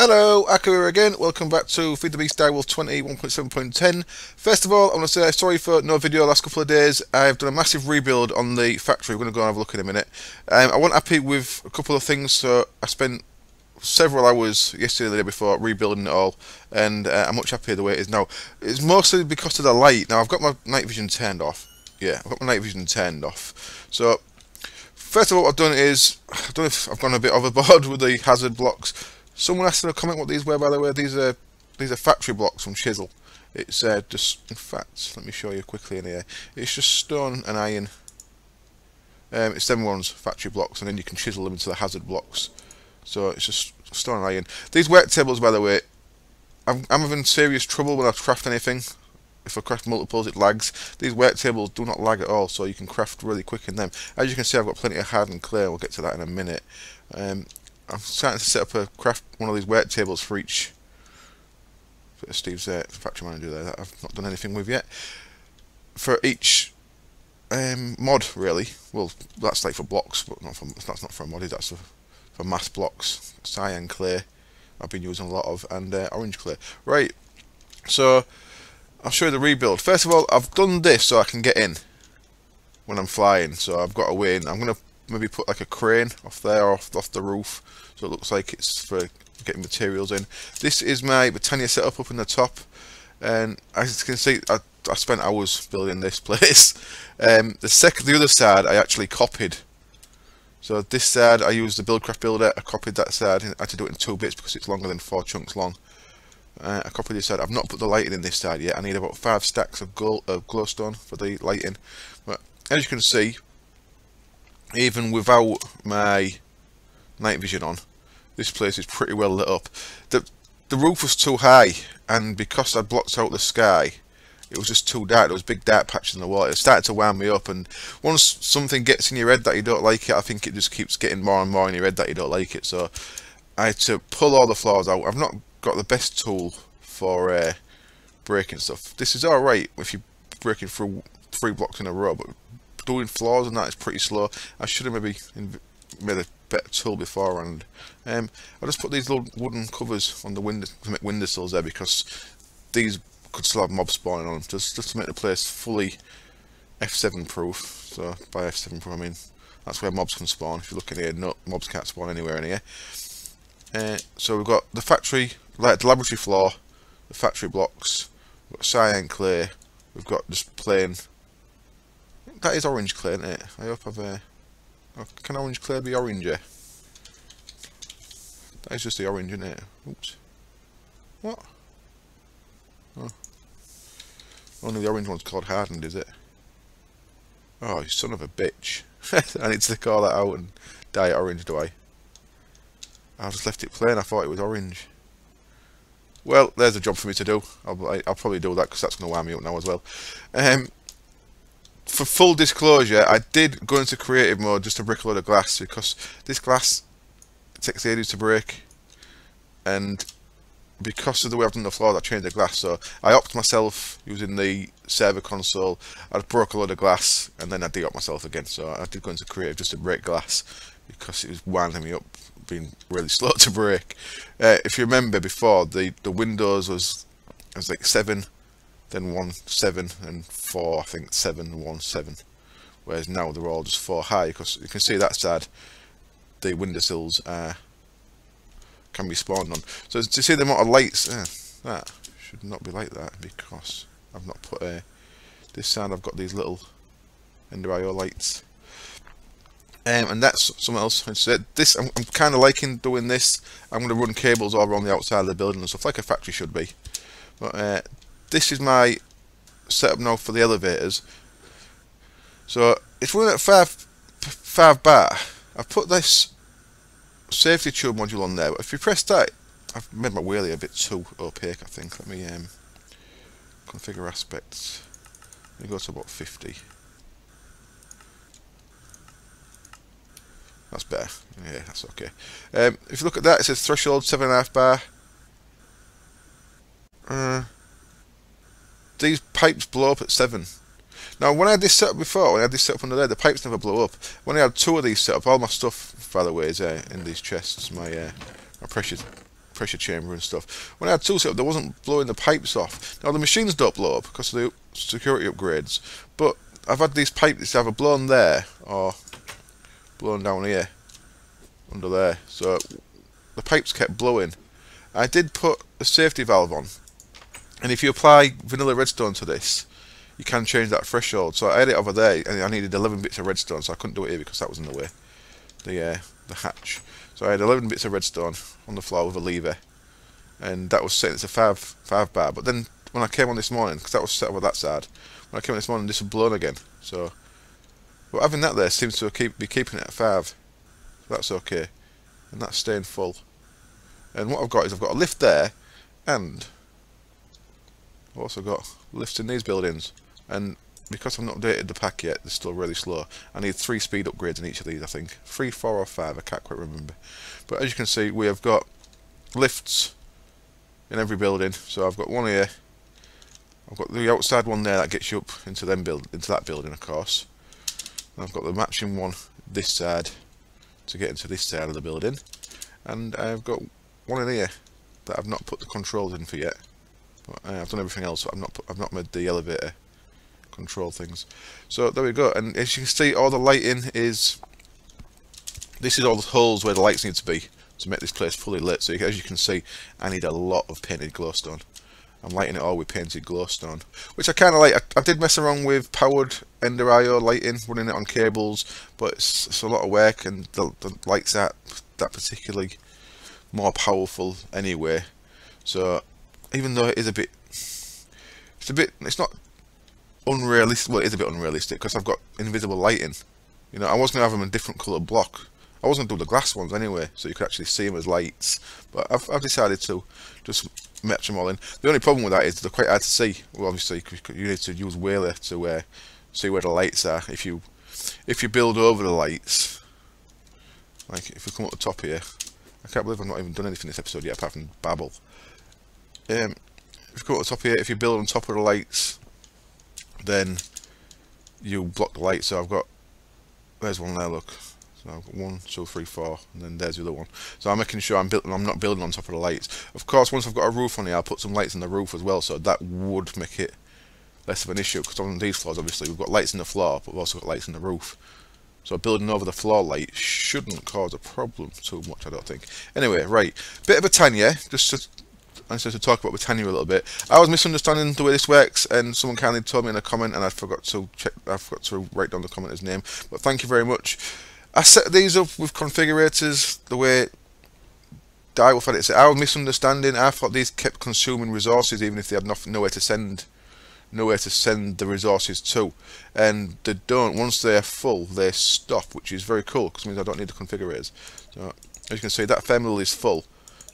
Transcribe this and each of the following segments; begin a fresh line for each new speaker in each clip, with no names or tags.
Hello, Aku here again. Welcome back to FTB DW20 1.7.10. First of all, I want to say sorry for no video the last couple of days. I've done a massive rebuild on the factory. We're going to go and have a look in a minute. I wasn't happy with a couple of things, so I spent several hours yesterday and the day before rebuilding it all, and I'm much happier the way it is now. It's mostly because of the light. Now, I've got my night vision turned off. Yeah, I've got my night vision turned off. So, first of all, what I've done is, I don't know if I've gone a bit overboard with the hazard blocks. Someone asked in a comment what these were, by the way. These are factory blocks from Chisel. It's just, in fact, let me show you quickly in here. It's just stone and iron. It's them ones, factory blocks, and then you can chisel them into the hazard blocks. So it's just stone and iron. These work tables, by the way, I'm having serious trouble when I craft anything. If I craft multiples, it lags. These work tables do not lag at all, so you can craft really quick in them. As you can see, I've got plenty of hardened clay. We'll get to that in a minute. I'm starting to set up one of these work tables for each. Steve's factory manager there that I've not done anything with yet. For each mod, really. Well, that's like for blocks, but that's not for a mod. That's for mass blocks. Cyan clay I've been using a lot of, and orange clay. Right. So I'll show you the rebuild. First of all, I've done this so I can get in when I'm flying. So I've got a way in. I'm gonna maybe put like a crane off there, off the roof, so it looks like it's for getting materials in. This is my Britannia setup up in the top, and as you can see, I spent hours building this place. The other side I actually copied. So this side I used the Buildcraft builder. I copied that side. I had to do it in 2 bits because it's longer than 4 chunks long. I copied this side. I've not put the lighting in this side yet. I need about 5 stacks of glowstone for the lighting. But as you can see, even without my night vision on, this place is pretty well lit up. The roof was too high, and because I blocked out the sky, it was just too dark. There was big dark patches in the water. It started to wound me up, and once something gets in your head that you don't like it, I think it just keeps getting more and more in your head that you don't like it. So I had to pull all the floors out. I've not got the best tool for breaking stuff. This is alright if you're breaking through 3 blocks in a row, but doing floors and that is pretty slow. I should have maybe made a better tool beforehand. I just put these little wooden covers on the window to make windowsills there, because these could still have mobs spawning on them, just to make the place fully F7 proof. So by F7 proof I mean that's where mobs can spawn. If you look in here, no mobs can't spawn anywhere in here. So we've got the factory, like the laboratory floor, the factory blocks, we've got cyan clay, we've got just plain. That is orange clay, isn't it? I hope I've can orange clay be orange? Yeah. That is just the orange, isn't it? Oops. What? Oh. Only the orange one's called hardened, is it? Oh, you son of a bitch. I need to call that out and dye it orange, do I? I just left it plain, I thought it was orange. Well, there's a job for me to do. I'll probably do that because that's going to wind me up now as well. For full disclosure, I did go into creative mode just to brick a load of glass, because this glass takes ages to break, and because of the way I've done the floor, I changed the glass. So I opt myself using the server console. I broke a load of glass and then I de-opt myself again. So I did go into creative just to break glass, because it was winding me up, being really slow to break. If you remember before, the windows was like 7. Then 1, 7, and 4, I think 7, 1, 7. Whereas now they're all just 4 high, because you can see that side, the windowsills can be spawned on. So to see the amount of lights, that should not be like that, because I've not put this side. I've got these little Ender IO lights, and that's something else. So this, I'm kind of liking doing this. I'm going to run cables all around the outside of the building and stuff, like a factory should be. But this is my setup now for the elevators. So it's running at 5 bar. I've put this safety tube module on there, but if you press that, I've made my wheelie a bit too opaque, I think. Let me configure aspects. Let me go to about 50. That's better. Yeah, that's okay. If you look at that, it says threshold 7.5 bar. These pipes blow up at 7. Now, when I had this set up before, when I had this set up under there, the pipes never blow up. When I had 2 of these set up, all my stuff, by the way, is in these chests. My precious pressure chamber and stuff. When I had two set up, there wasn't blowing the pipes off. Now the machines don't blow up because of the security upgrades, but I've had these pipes either blown there or blown down here, under there. So the pipes kept blowing. I did put a safety valve on, and if you apply vanilla redstone to this, you can change that threshold. So I had it over there, and I needed 11 bits of redstone, so I couldn't do it here because that was in the way, the hatch. So I had 11 bits of redstone on the floor with a lever, and that was set to 5 bar. But then when I came on this morning, because that was set over that side, when I came on this morning, this was blown again. So, but having that there seems to be keeping it at 5. So that's okay, and that's staying full. And what I've got is I've got a lift there, and I've also got lifts in these buildings. And because I've not updated the pack yet, they're still really slow. I need 3 speed upgrades in each of these, I think. 3, 4 or 5, I can't quite remember. But as you can see, we have got lifts in every building. So I've got one here. I've got the outside one there that gets you up into that building, of course. And I've got the matching one this side to get into this side of the building. And I've got one in here that I've not put the controls in for yet. But I've done everything else, but I've not made the elevator control things. So there we go. And as you can see, all the lighting is, this is all the holes where the lights need to be to make this place fully lit. So as you can see, I need a lot of painted glowstone. I'm lighting it all with painted glowstone, which I kind of like. I did mess around with powered Ender IO lighting, running it on cables, but it's a lot of work, and the lights aren't that particularly more powerful anyway. So even though it is it's not unrealistic. Well, it is a bit unrealistic because I've got invisible lighting. You know, I was going to have them in different coloured block. I was going to do the glass ones anyway, so you could actually see them as lights. But I've decided to just match them all in. The only problem with that is they're quite hard to see. Well, obviously you need to use Whaler to see where the lights are. If you build over the lights, like if you come up the top here, I can't believe I've not even done anything this episode yet apart from babble. If you come up the top here, if you build on top of the lights, then you block the light. So I've got, there's one there, look. So I've got 1, 2, 3, 4, and then there's the other one. So I'm making sure I'm not building on top of the lights. Of course, once I've got a roof on here, I'll put some lights in the roof as well, so that would make it less of an issue, because on these floors, obviously, we've got lights in the floor, but we've also got lights in the roof. So building over the floor light shouldn't cause a problem too much, I don't think. Anyway, right, bit of Britannia, just to talk about Britannia a little bit. I was misunderstanding the way this works, and someone kindly told me in a comment, and I forgot to write down the commenter's name. But thank you very much. I set these up with configurators the way Direwolf had it set. I was misunderstanding. I thought these kept consuming resources even if they had nowhere to send the resources to, and they don't. Once they are full, they stop, which is very cool because it means I don't need the configurators. So as you can see, that thermal is full,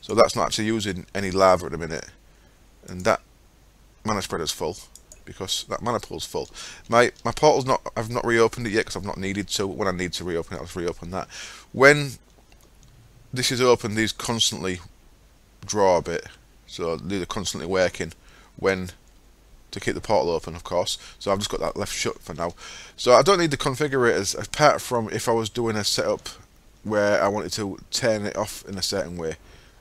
so that's not actually using any lava at the minute, and that mana spreader's full because that mana pool's full. My portal's not. I've not reopened it yet because I've not needed to. When I need to reopen it, I'll reopen that. When this is open, these constantly draw a bit, so they're constantly working when to keep the portal open, of course. So I've just got that left shut for now. So I don't need the configurators apart from if I was doing a setup where I wanted to turn it off in a certain way,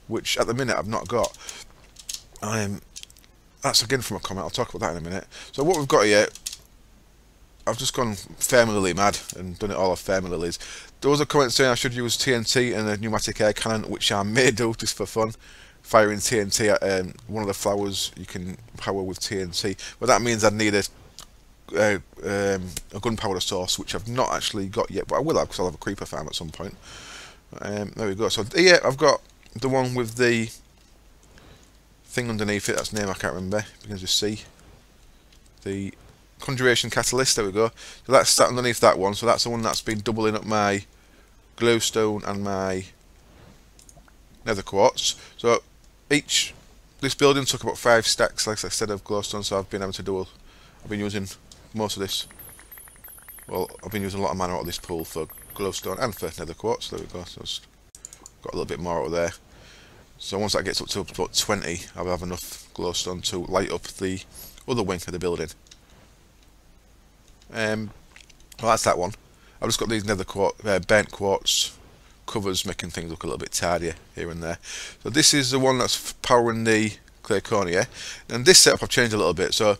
which at the minute I've not got. That's again from a comment. I'll talk about that in a minute. So what we've got here, I've just gone Thermalily mad and done it all off Thermalilies. There was a comment saying I should use TNT and a pneumatic air cannon, which I may do just for fun. Firing TNT at one of the flowers you can power with TNT, but that means I'd need a gunpowder source, which I've not actually got yet, but I will have because I'll have a creeper farm at some point. There we go. So here I've got the one with the thing underneath it. That's the name I can't remember. Begins with C. The conjuration catalyst. There we go. So that's sat underneath that one. So that's the one that's been doubling up my glowstone and my nether quartz. So this building took about 5 stacks, like I said, of glowstone. So I've been able to do. I've been using most of this. Well, I've been using a lot of mana out of this pool for glowstone and for nether quartz. There we go. So just got a little bit more out of there. So once that gets up to about 20, I'll have enough glowstone to light up the other wing of the building. Well, that's that one. I've just got these nether quartz, burnt quartz covers, making things look a little bit tidier here and there. So this is the one that's powering the clay corner, and this setup I've changed a little bit. So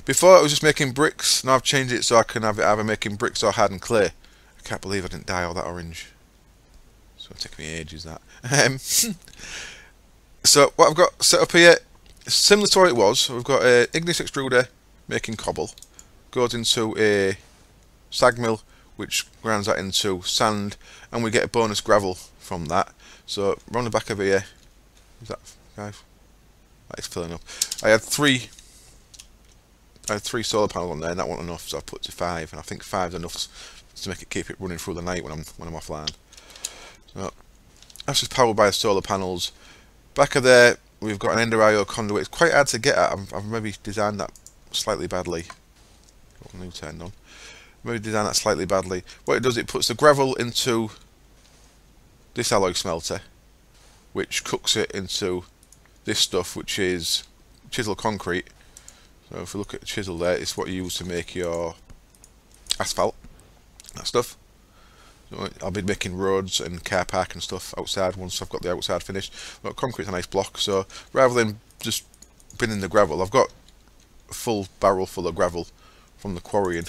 before it was just making bricks, now I've changed it so I can have it either making bricks or hardened clay. I can't believe I didn't dye all that orange. So it'll take me ages that. So what I've got set up here, similar to what it was. We've got an ignis extruder making cobble, goes into a sag mill which grinds that into sand, and we get a bonus gravel from that. So around the back of here, is that 5? That is filling up. I had three solar panels on there, and that wasn't enough, so I put it to 5, and I think 5 is enough to keep it running through the night when I'm offline. So that's just powered by the solar panels. Back of there, we've got an Ender IO conduit. It's quite hard to get at. I've maybe designed that slightly badly. Got a new turned on. Maybe designed that slightly badly. What it does, it puts the gravel into this alloy smelter, which cooks it into this stuff, which is chisel concrete. So if we look at the chisel there, it's what you use to make your asphalt, that stuff. So I'll be making roads and car park and stuff outside once I've got the outside finished. But concrete's a nice block, so rather than just binning the gravel, I've got a full barrel full of gravel from the quarrying,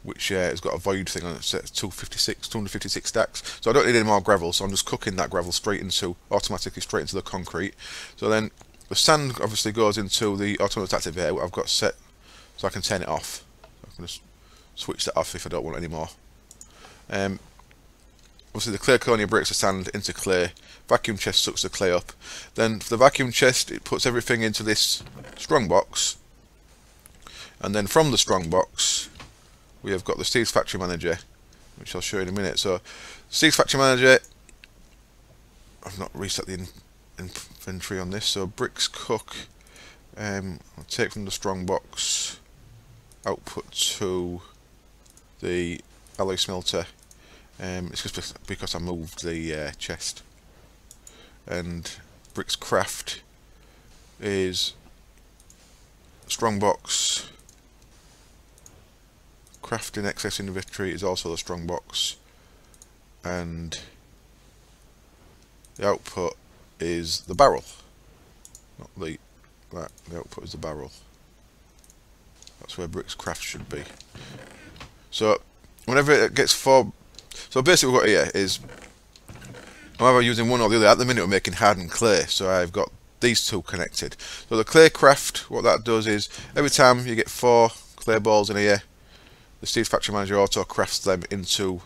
which has got a void thing on it, set 256 stacks. So I don't need any more gravel, so I'm just cooking that gravel automatically straight into the concrete. So then the sand obviously goes into the autonomous activator I've got set, so I can turn it off. So I can just switch that off if I don't want any more. Obviously the clay corner breaks the sand into clay. Vacuum chest sucks the clay up. Then for the vacuum chest, it puts everything into this strong box, and then from the strong box we have got the Steve's Factory Manager, which I'll show you in a minute. So Steve's Factory Manager, I've not reset the inventory on this. So bricks cook, I'll take from the strong box, output to the alloy smelter. It's just because I moved the chest. And bricks craft is strong box. Craft in excess inventory is also the strong box, and the output is the barrel. Not the output is the barrel. That's where bricks craft should be. So whenever it gets so basically what here is I'm either using one or the other. At the minute we're making hardened clay, so I've got these two connected. So the clay craft, what that does is every time you get 4 clay balls in here, the Steve's Factory Manager auto crafts them into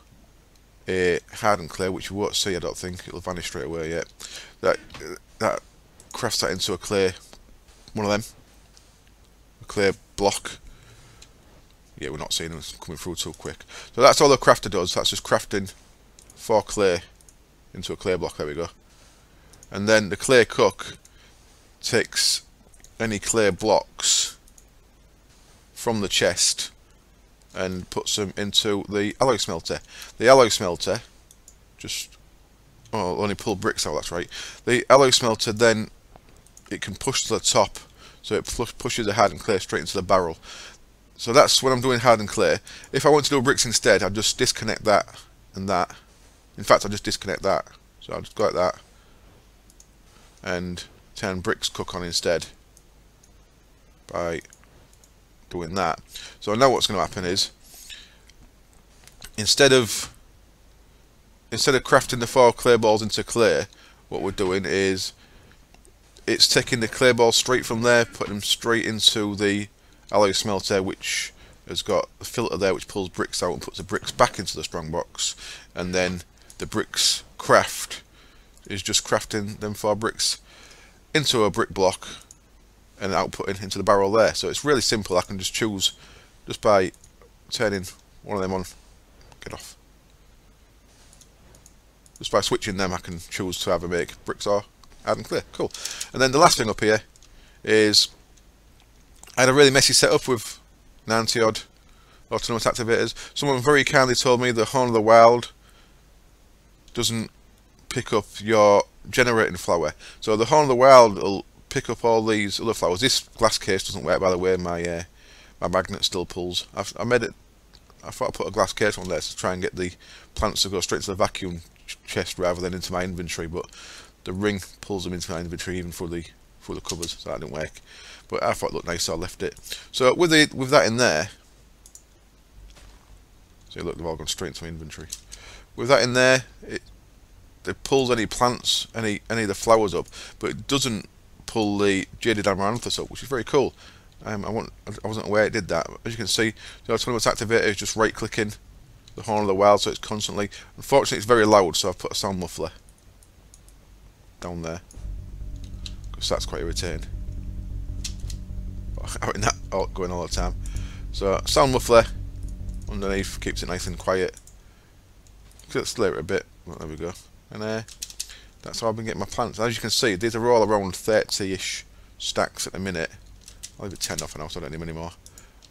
a hardened clay, which you won't see, I don't think. It'll vanish straight away yet. That crafts that into a clay, one of them, a clay block. Yeah, we're not seeing them, it's coming through too quick. So that's all the crafter does. That's just crafting 4 clay into a clay block. There we go. And then the clay cook takes any clay blocks from the chest and puts them into the alloy smelter. The alloy smelter only pull bricks out, that's right. The alloy smelter then, it can push to the top, so it pushes the hardened clay straight into the barrel. So that's when I'm doing hardened clay. If I want to do bricks instead, I'll just disconnect that and that. In fact, I'll just disconnect that. So I'll just go like that and turn bricks cook on instead by doing that. So now what's going to happen is, instead of crafting the 4 clay balls into clay, what we're doing is it's taking the clay balls straight from there, putting them straight into the alloy smelter, which has got a filter there which pulls bricks out and puts the bricks back into the strong box, and then the bricks craft is just crafting them 4 bricks into a brick block and outputting into the barrel there. So it's really simple. I can just choose just by turning one of them on. Get off. Just by switching them, I can choose to either make bricks or hardened clay. Cool. And then the last thing up here is I had a really messy setup with 90 odd autonomous activators. Someone very kindly told me the Horn of the Wild doesn't pick up your generating flower. So the Horn of the Wild will pick up all these other flowers. This glass case doesn't work, by the way. My magnet still pulls. I made it I thought I'd put a glass case on there to try and get the plants to go straight to the vacuum chest rather than into my inventory, but the ring pulls them into my inventory even through the covers, so that didn't work. But I thought it looked nice, so I left it. So with that in there, so look, they've all gone straight into my inventory. With that in there, it pulls any plants, any of the flowers up, but it doesn't pull the jaded amaranthus up, which is very cool. I wasn't aware it did that. As you can see, the autonomous activator is just right clicking the horn of the wild, so it's constantly. Unfortunately, it's very loud, so I've put a sound muffler down there because that's quite irritating. Having that going all the time. So sound muffler underneath keeps it nice and quiet. Let's clear it a bit. Well, there we go. And that's how I've been getting my plants. As you can see, these are all around 30-ish stacks at the minute. I'll leave it 10 off now, so I don't need them anymore.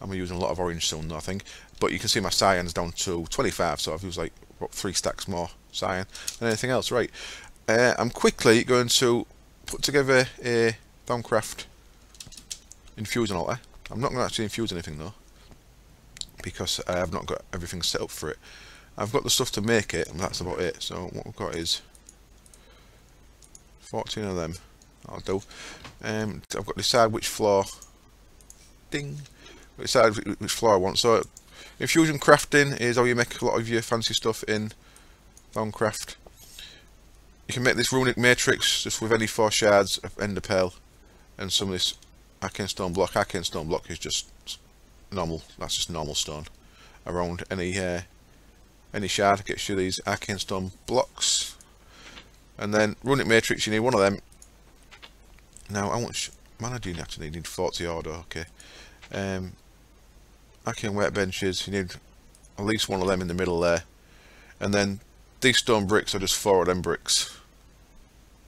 I'm using a lot of orange soon though, I think. But you can see my cyan's down to 25, so I've used like, what, 3 stacks more cyan than anything else. Right. I'm quickly going to put together a Thaumcraft Infusion altar. I'm not going to actually infuse anything though, because I have not got everything set up for it. I've got the stuff to make it, and that's about it. So what we've got is 14 of them. I'll do. I've got to decide which floor. Ding. Decide which floor I want. So infusion crafting is how you make a lot of your fancy stuff in Thaumcraft. You can make this runic matrix just with any 4 shards of ender pearl and some of this arcane stone block. Arcane stone block is just normal. That's just normal stone. Around any shard gets you these arcane stone blocks. And then runic matrix, you need 1 of them. Now how much mana do you actually need? You need 40 order, okay. Arcane workbenches, you need at least 1 of them in the middle there. And then these stone bricks are just 4 of them bricks.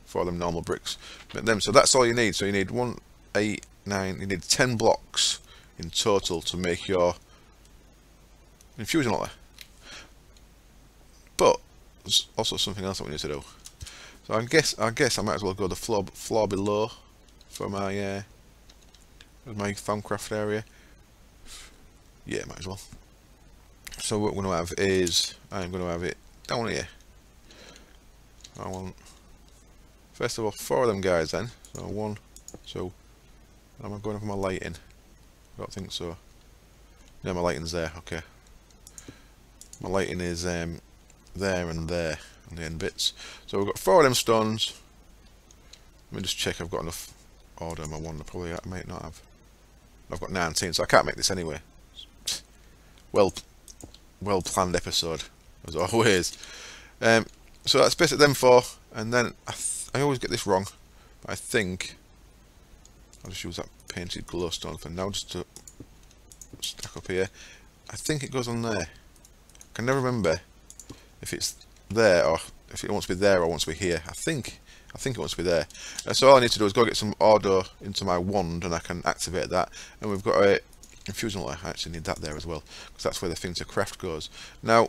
4 of them normal bricks. Make them, so that's all you need. So you need 1, 8, 9, you need 10 blocks in total to make your infusion altar. But there's also something else that we need to do. So I guess I might as well go the floor below for my Thaumcraft area. Yeah, might as well. So what we're going to have is, I'm going to have it down here. I want, first of all, 4 of them guys then. So 1, 2. Am I going for my lighting? I don't think so. Yeah, my lighting's there. Okay. My lighting is there and there on the end bits. So we've got 4 of them stones. Let me just check I've got enough order on my one. I might not have. I've got 19, so I can't make this anyway. Well planned episode as always. So that's basically them 4, and then I always get this wrong, but I think I'll just use that painted glowstone for now, just to stack up here. I think it goes on there. I can never remember if it's there or if it wants to be there or wants to be here. I think it wants to be there. So all I need to do is go get some order into my wand, and I can activate that. And we've got a infusion altar. I actually need that there as well, because that's where the thing to craft goes. Now,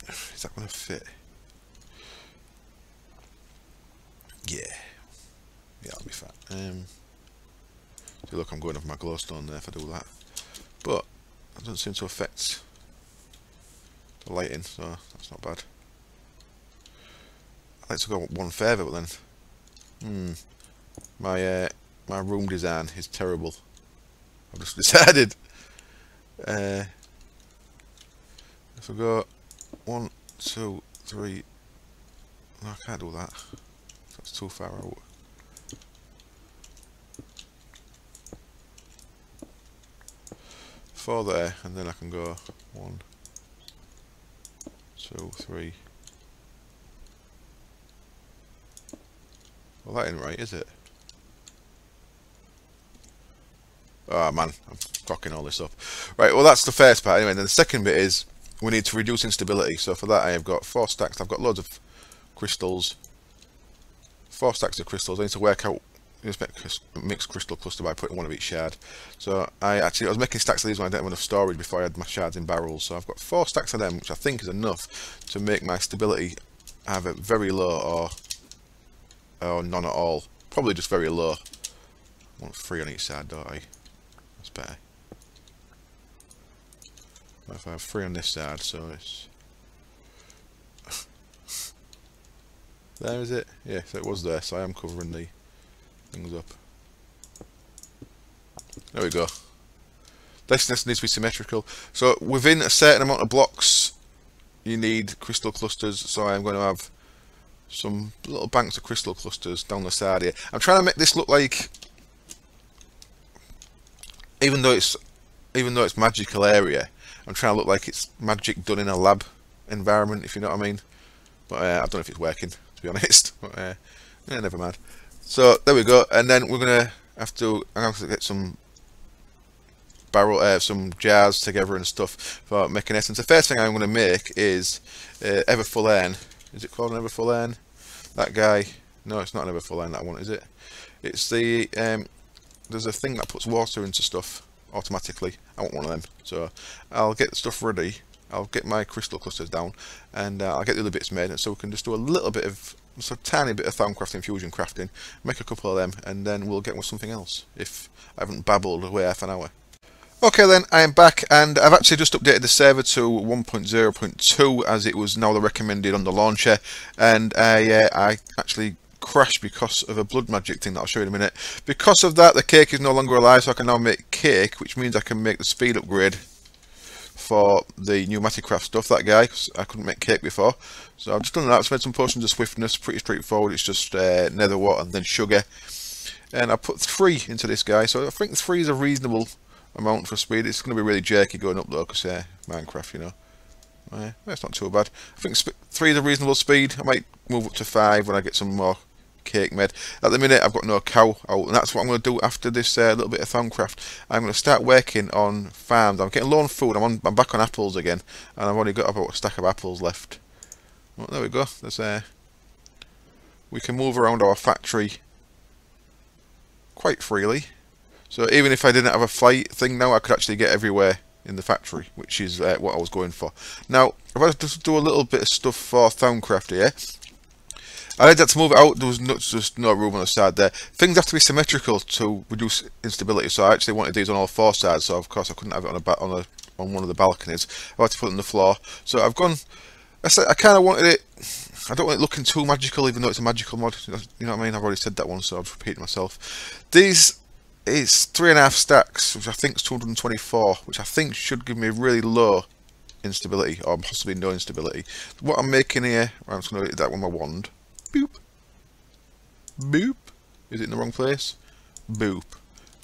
is that going to fit? Yeah, that'll be fine. See, look, I'm going over my glowstone there if I do that, but it doesn't seem to affect the lighting, so that's not bad. I'd like to go 1 further, but then my room design is terrible. I've just decided. If I go 1, 2, 3, no, I can't do that. That's too far out. Four there, and then I can go 1, 2, 3. Well, that ain't right, is it? Oh man, I'm cocking all this up. Right, well that's the first part anyway. And then the second bit is we need to reduce instability. So for that I have got 4 stacks. I've got loads of crystals. 4 stacks of crystals. I need to work out, just make a mixed crystal cluster by putting 1 of each shard. So I was making stacks of these when I didn't have enough storage before I had my shards in barrels. So I've got 4 stacks of them, which I think is enough to make my stability either very low or none at all. Probably just very low. I want 3 on each side, don't I? That's better. If I have 3 on this side, so it's there, is it? Yeah, so it was there, so I am covering the things up. There we go. This needs to be symmetrical. So within a certain amount of blocks you need crystal clusters, so I'm going to have some little banks of crystal clusters down the side here. I'm trying to make this look like, even though it's magical area, I'm trying to look like it's magic done in a lab environment, if you know what I mean. But I don't know if it's working, to be honest. But yeah, never mind. So there we go, and then I'm gonna have to get some some jars together and stuff for making essence. The first thing I'm going to make is ever full urn. Is it called an ever full urn? That guy? No, it's not an ever full urn. That one, is it? It's the there's a thing that puts water into stuff automatically. I want one of them. So I'll get the stuff ready. I'll get my crystal clusters down, and I'll get the other bits made, and so we can just do a little bit of, just a tiny bit of Thaumcraft Infusion crafting, make a couple of them, and then we'll get with something else if I haven't babbled away half an hour. Okay then, I am back, and I've actually just updated the server to 1.0.2 as it was now the recommended on the launcher, and I actually crashed because of a blood magic thing that I'll show you in a minute. Because of that, the cake is no longer alive, so I can now make cake, which means I can make the speed upgrade for the pneumatic craft stuff, that guy, because I couldn't make cake before. So I've just done that. I've made some potions of swiftness, pretty straightforward. It's just nether water and then sugar, and I put 3 into this guy, so I think 3 is a reasonable amount for speed. It's going to be really jerky going up though, because Minecraft, you know. That's not too bad. I think 3 is a reasonable speed. I might move up to 5 when I get some more cake made. At the minute I've got no cow out, and that's what I'm going to do after this little bit of Thaumcraft. I'm going to start working on farms. I'm getting low on food. I'm back on apples again, and I've only got about a stack of apples left. Well, there we go. There's we can move around our factory quite freely. So even if I didn't have a flight thing now, I could actually get everywhere in the factory, which is what I was going for. Now, if I just do a little bit of stuff for Thaumcraft here, I had to move it out. There was just no room on the side there. Things have to be symmetrical to reduce instability, so I actually wanted these on all 4 sides, so of course I couldn't have it on one of the balconies. I had to put it on the floor. So I've gone, I kind of wanted it, I don't want it looking too magical, even though it's a magical mod, you know what I mean? I've already said that one, so I'll just repeat myself. These is 3.5 stacks, which I think is 224, which I think should give me really low instability, or possibly no instability. What I'm making here, I'm just going to hit that with my wand. Boop. Boop. Is it in the wrong place? Boop.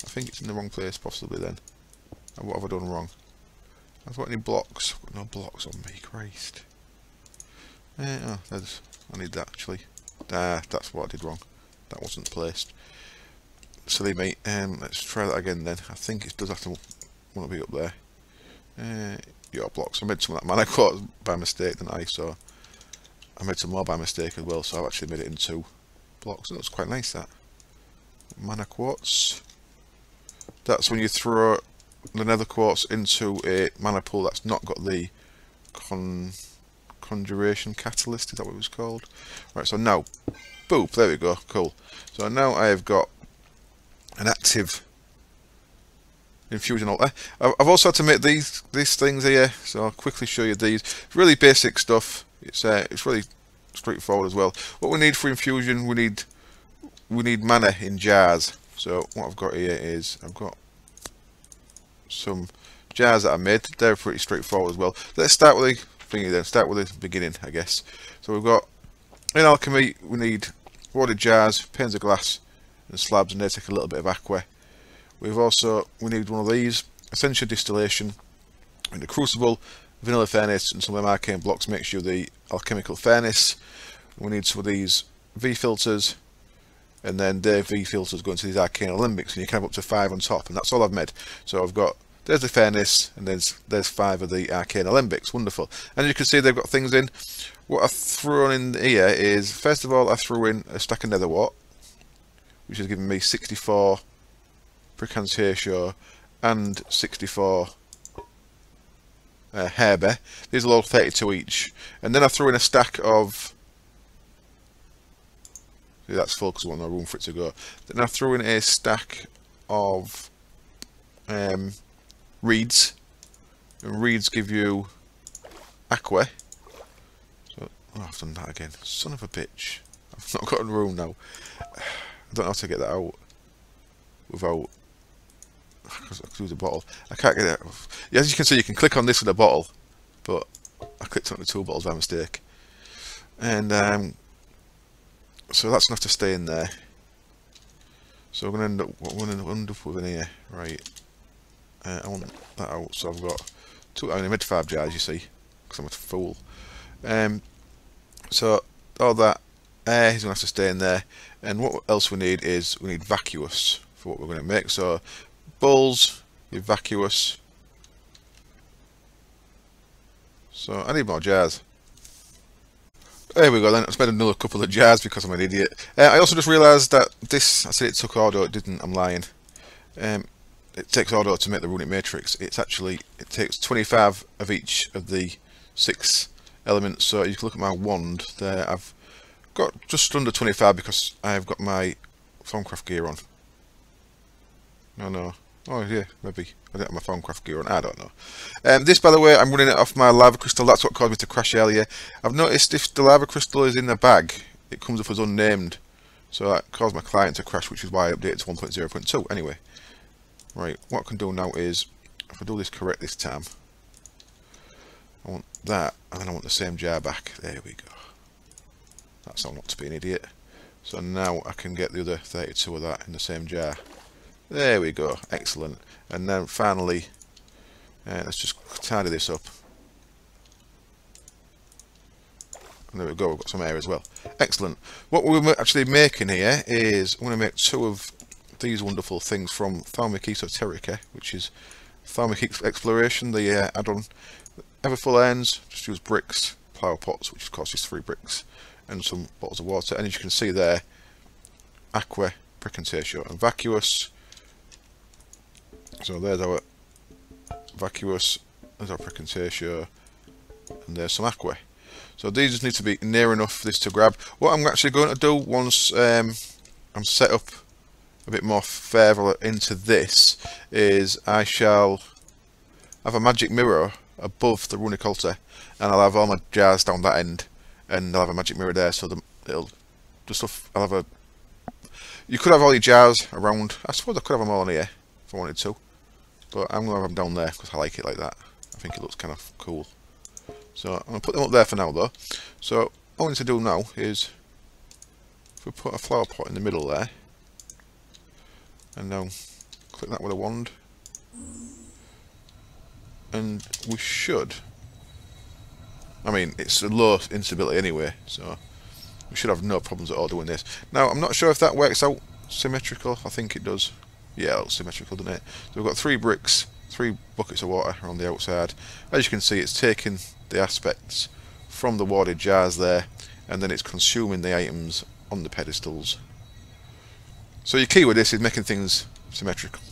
I think it's in the wrong place, possibly then. And what have I done wrong? I've got any blocks? I've got no blocks on me, Christ. Oh, I need that actually. That's what I did wrong. That wasn't placed. Silly me. Let's try that again then. I think it does have to want to be up there. Your blocks. I made some of that mana quartz by mistake, didn't I? So I made some more by mistake as well. So I've actually made it into blocks. That looks quite nice. That mana quartz. That's when you throw the nether quartz into a mana pool that's not got the conjuration catalyst. Is that what it was called? Right. So now, boop. There we go. Cool. So now I have got an active infusion altar. I've also had to make these things here, so I'll quickly show you these. It's really basic stuff. It's really straightforward as well. What we need for infusion, we need mana in jars. So what I've got here is I've got some jars that I made. They're pretty straightforward as well. Let's start with the thingy then. Start with the beginning, I guess. So we've got in alchemy we need water jars, panes of glass, and slabs, and they take a little bit of aqua. We need one of these, essential distillation, and the crucible, vanilla furnace, and some of them arcane blocks makes you the alchemical furnace. We need some of these V filters, and then their V filters go into these arcane alembics, and you can have up to 5 on top, and that's all I've made. So I've got, there's the furnace, and there's 5 of the arcane alembics. Wonderful. And you can see they've got things in. What I've thrown in here is, first of all, I threw in a stack of nether wart, which has given me 64 precantatio and 64 hairbear. These are all 32 each. And then I threw in a stack of, see, that's full because I want no room for it to go. Then I threw in a stack of reeds, and reeds give you aqua. So, oh, I've done that again. Son of a bitch. I've not got a room now. I don't know how to get that out without... I could use a bottle. I can't get it out. Yeah, as you can see, you can click on this with a bottle, but I clicked on the two bottles by mistake. And so that's enough to stay in there. So we're going to end up with in here, right? I want that out, so I've got two in the mid-fab jars, you see, because I'm a fool. So all that air is going to have to stay in there. And what else we need is we need vacuous for what we're going to make. So bowls, vacuous. So I need more jars. There we go then. I spent another couple of jars because I'm an idiot. I also just realised that this, I said it took auto, it didn't, I'm lying. It takes auto to make the runic matrix. It's actually, it takes 25 of each of the 6 elements. So you can look at my wand there. I've got just under 25 because I've got my Thaumcraft gear on. No. Oh yeah, maybe. I don't have my Thaumcraft gear on, I don't know. This, by the way, I'm running it off my lava crystal. That's what caused me to crash earlier. I've noticed if the lava crystal is in the bag, it comes up as unnamed. So that caused my client to crash, which is why I updated to 1.0.2. Anyway, right, what I can do now is, if I do this correct this time, I want that, and then I want the same jar back. There we go. That's how not to be an idiot. So now I can get the other 32 of that in the same jar. There we go, excellent. And then finally, let's just tidy this up. And there we go, we've got some air as well. Excellent. What we're actually making here is, I'm going to make 2 of these wonderful things from Thalmic Esoterica, which is Thalmic Exploration, the add-on. Ever full ends, just use bricks, flower pots, which of course is 3 bricks, and some bottles of water. And as you can see there, aqua, precontatio, and vacuous. So there's our vacuous, there's our precontatio, and there's some aqua. So these just need to be near enough for this to grab. What I'm actually going to do once I'm set up a bit more further into this is I shall have a magic mirror above the runic altar, and I'll have all my jars down that end, and I'll have a magic mirror there, so it'll just I'll have a. You could have all your jars around. I suppose I could have them all in here if I wanted to, but I'm gonna have them down there because I like it like that. I think it looks kind of cool. So I'm gonna put them up there for now though. So all we need to do now is if we put a flower pot in the middle there, and now click that with a wand, and we should. I mean, it's a low instability anyway, so we should have no problems at all doing this. Now, I'm not sure if that works out symmetrical. I think it does. Yeah, it looks symmetrical, doesn't it? So we've got 3 bricks, 3 buckets of water on the outside. As you can see, it's taking the aspects from the warded jars there, and then it's consuming the items on the pedestals. So your key with this is making things symmetrical.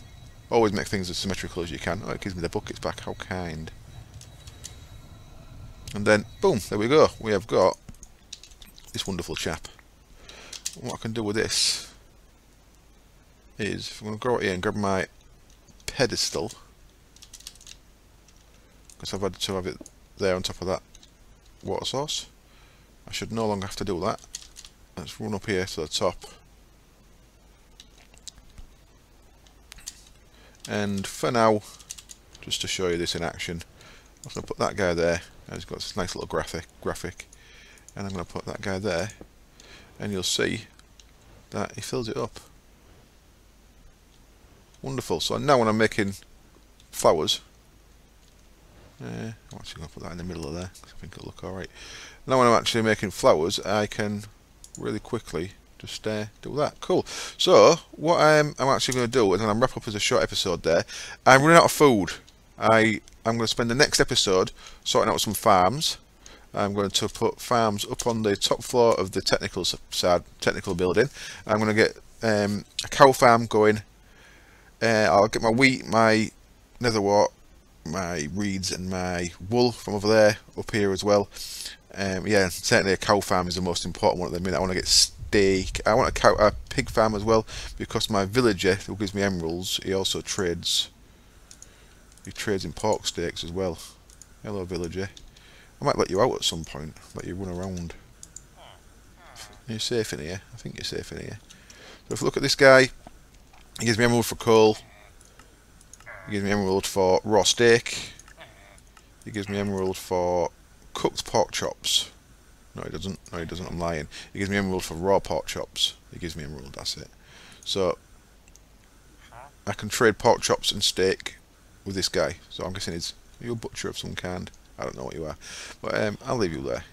Always make things as symmetrical as you can. Oh, it gives me the buckets back. How kind. And then, boom, there we go. We have got this wonderful chap. What I can do with this is, I'm going to go out here and grab my pedestal, because I've had to have it there on top of that water source. I should no longer have to do that. Let's run up here to the top. And for now, just to show you this in action, I'm going to put that guy there, and he's got this nice little graphic, and I'm going to put that guy there, and you'll see that he fills it up. Wonderful. So now when I'm making flowers, I'm actually going to put that in the middle of there, because I think it'll look alright. Now when I'm actually making flowers, I can really quickly just do that. Cool. So what I'm actually going to do, and then I'm wrap up as a short episode there. I'm running out of food. I'm going to spend the next episode sorting out some farms. I'm going to put farms up on the top floor of the technical building. I'm going to get a cow farm going. I'll get my wheat, my netherwort, my reeds and my wool from over there up here as well. Yeah, certainly a cow farm is the most important one at the minute. I want to get steak. I want a pig farm as well, because my villager who gives me emeralds, he also trades He trades in pork steaks as well. Hello, villager. I might let you out at some point. Let you run around. Are you safe in here? I think you're safe in here. So if we look at this guy, he gives me emerald for coal. He gives me emerald for raw steak. He gives me emerald for cooked pork chops. No, he doesn't. No, he doesn't. I'm lying. He gives me emerald for raw pork chops. He gives me emerald. That's it. So I can trade pork chops and steak with this guy. So I'm guessing you're a butcher of some kind. I don't know what you are, but I'll leave you there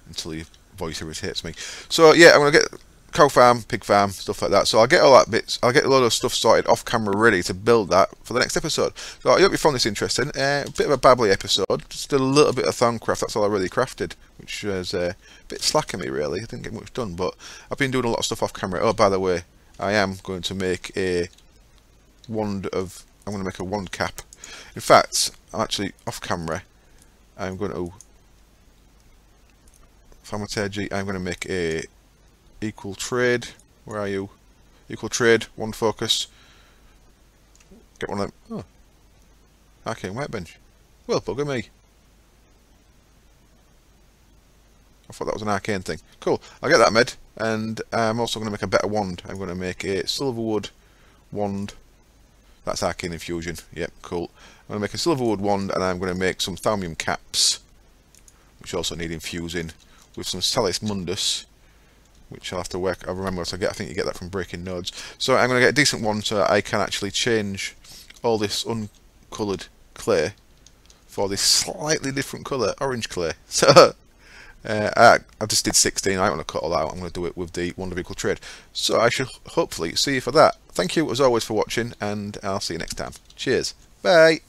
until your voice irritates me. So yeah, I'm gonna get cow farm, pig farm, stuff like that. So I'll get all that bits. I'll get a lot of stuff sorted off camera, ready to build that for the next episode. So I hope you found this interesting. A bit of a babbly episode. Just a little bit of Thaumcraft. That's all I really crafted, which is a bit slack of me really. I didn't get much done, but I've been doing a lot of stuff off camera. Oh, by the way, I am going to make a wand of. I'm going to make a wand cap. In fact, I'm actually off camera. I'm going to. Thaumaturgy. I'm going to make a equal trade. Where are you? Equal trade. One focus. Get one of them. Oh. Arcane workbench. Well, bugger me. I thought that was an arcane thing. Cool. I'll get that made. And I'm also going to make a better wand. I'm going to make a silverwood wand. That's arcane infusion. Yep, cool. I'm going to make a silverwood wand, and I'm going to make some thaumium caps, which also need infusing, with some salis mundus, which I'll have to work. I remember what I get. I think you get that from breaking nodes. So I'm going to get a decent one so I can actually change all this uncoloured clay for this slightly different colour, orange clay. So I just did 16. I don't want to cut all that out. I'm going to do it with the wand of equal trade. So I should hopefully see you for that. Thank you as always for watching, and I'll see you next time. Cheers. Bye.